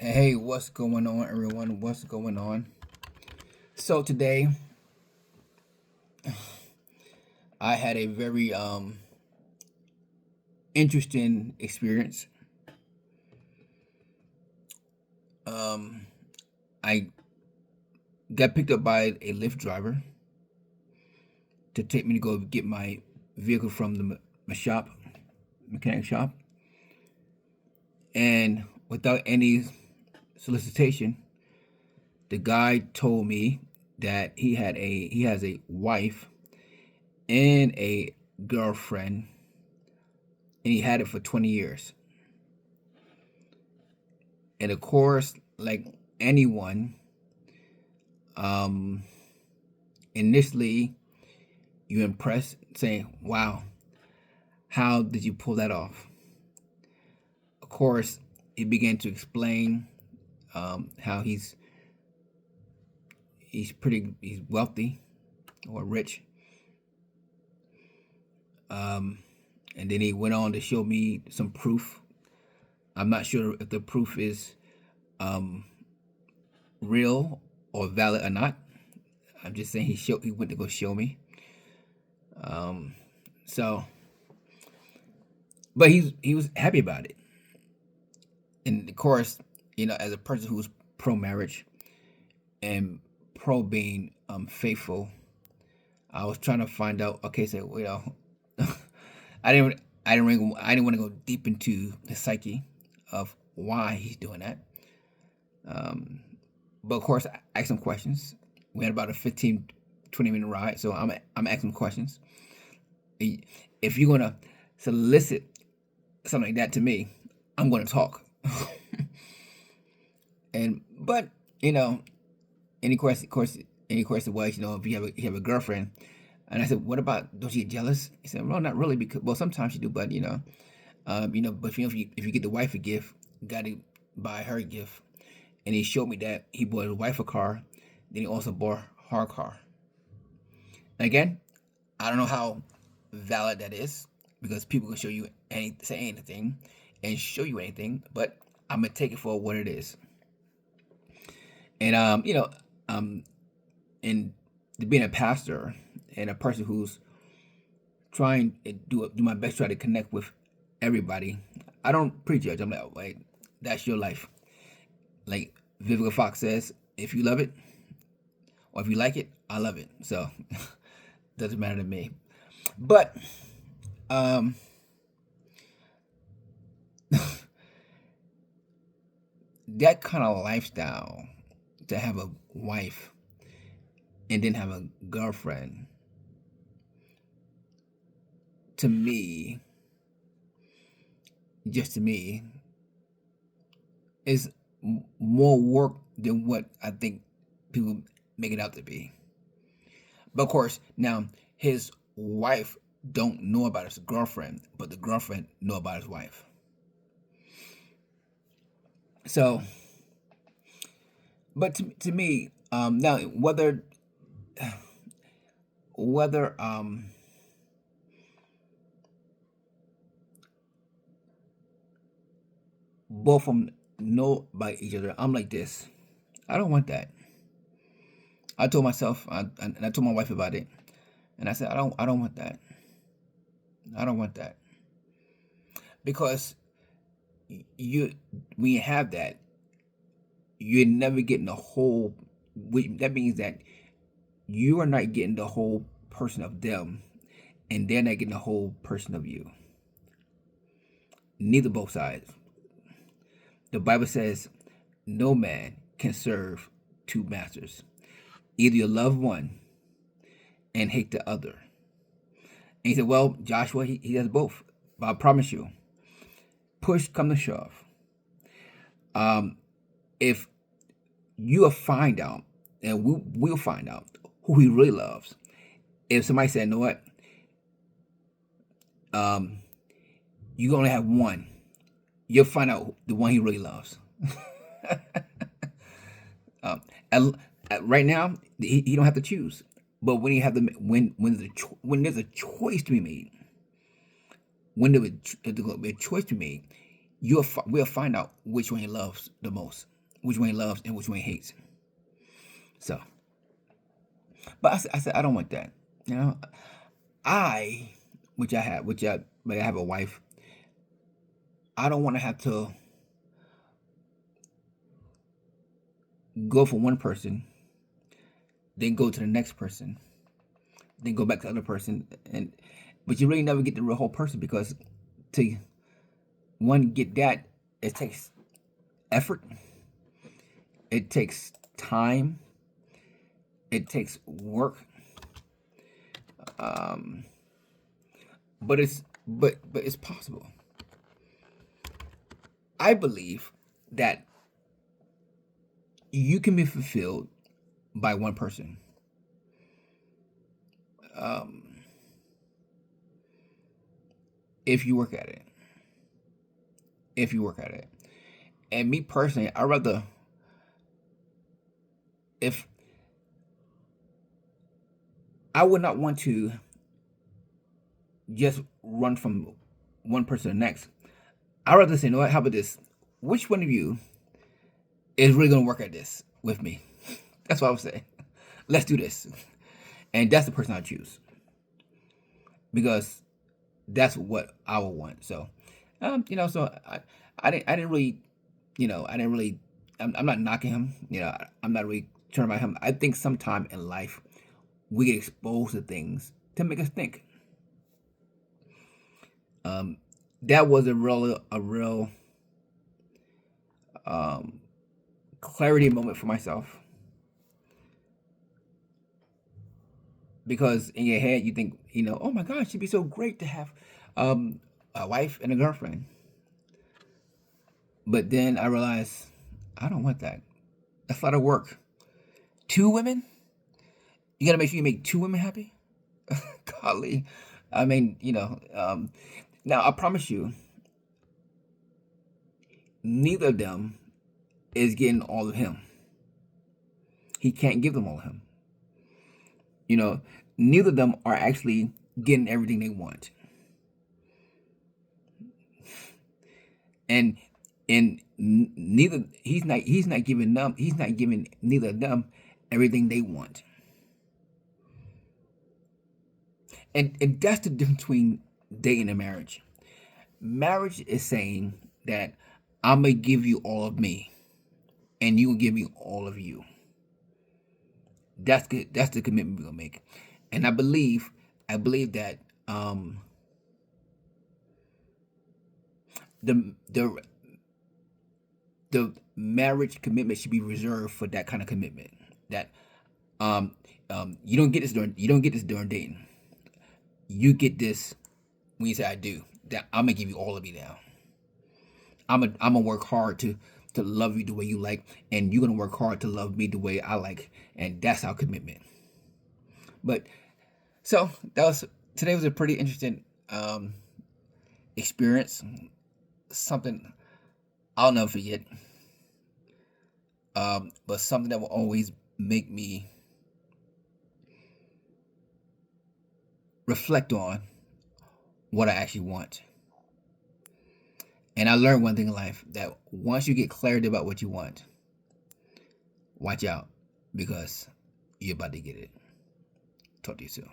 Hey, what's going on, everyone? What's going on? So today, I had a very interesting experience. Um, I got picked up by a Lyft driver to take me to go get my vehicle from my shop, mechanic shop, and without any solicitation, the guy told me that he has a wife and a girlfriend, and he had it for 20 years. And of course, like anyone, um, initially you impress, saying, "Wow, how did you pull that off?" Of course, he began to explain how he's wealthy or rich, um, and then he went on to show me some proof. I'm not sure if the proof is um, real or valid or not. I'm just saying he went to go show me. Um, so, but he was happy about it. And of course, as a person who's pro marriage and pro being faithful, I was trying to find out. Okay, so I didn't want to go deep into the psyche of why he's doing that. Um, but of course, I asked some questions. We had about a 15, 20 minute ride, so I'm asking questions. If you're gonna solicit something like that to me, I'm gonna talk. And but you know, any question, of course, any question was, if you have a girlfriend, and I said, what about, don't you get jealous? He said, well, not really, because well, sometimes you do, but but if you get the wife a gift, you got to buy her a gift. And he showed me that he bought his wife a car, then he also bought her car. And again, I don't know how valid that is because people can show you say anything and show you anything, but I'm gonna take it for what it is. And um, and being a pastor and a person who's trying to do my best, try to connect with everybody. I don't prejudge. I'm like, wait, that's your life. Like Vivica Fox says, if you love it or if you like it, I love it. So doesn't matter to me. But um, that kind of lifestyle, to have a wife and then have a girlfriend, to me, just to me, is more work than what I think people make it out to be. But of course, now his wife don't know about his girlfriend, but the girlfriend know about his wife. So, but to me, now whether both of them know about each other, I'm like this. I don't want that. I told myself, and I told my wife about it, and I said, I don't want that. I don't want that because you when you have that, you're never getting the whole. That means that you are not getting the whole person of them, and they're not getting the whole person of you. Neither both sides. The Bible says, no man can serve two masters. Either you love one and hate the other. And he said, well, Joshua, he does both. But I promise you, push come to shove. Um, if you'll find out, and we'll find out who he really loves. If somebody said, you know what, um, you only have one, you'll find out the one he really loves. um, and, right now, he don't have to choose. But when you have the when there's a choice to be made, when there's a choice to be made, we'll find out which one he loves the most. which one he loves and which one he hates. So, but I said I don't want that. You know, which I have, but I have a wife. I don't want to have to go from one person, then go to the next person, then go back to the other person, but you really never get the real whole person, because to get that, it takes effort, it takes time, it takes work. But it's possible. I believe that you can be fulfilled by one person. If you work at it. If you work at it. And me personally, I rather, if I would not want to just run from one person to the next. I'd rather say, you know what, how about this? Which one of you is really going to work at this with me? That's what I would say. Let's do this. And that's the person I choose. Because that's what I would want. So, so I didn't really, I'm not knocking him. I'm not really turning about him. I think sometime in life, we get exposed to things to make us think. That was a real clarity moment for myself, because in your head you think, oh my gosh, it'd be so great to have a wife and a girlfriend. But then I realized I don't want that. That's a lot of work. 2 women? You gotta make sure you make 2 women happy? Golly. I mean, now I promise you, neither of them is getting all of him. He can't give them all of him. Neither of them are actually getting everything they want. And neither he's not giving neither of them everything they want. And that's the difference between dating and marriage. Marriage is saying that I'm gonna give you all of me, and you will give me all of you. That's good. That's the commitment we're gonna make. And I believe that the marriage commitment should be reserved for that kind of commitment. That you don't get this during dating. You get this when you say I do. That I'm gonna give you all of me now. I'm gonna work hard to love you the way you like, and you're gonna work hard to love me the way I like, and that's our commitment. But so today was a pretty interesting experience. Something I'll never forget. But something that will always make me reflect on what I actually want. And I learned one thing in life, that once you get clarity about what you want, watch out, because you're about to get it. Talk to you soon.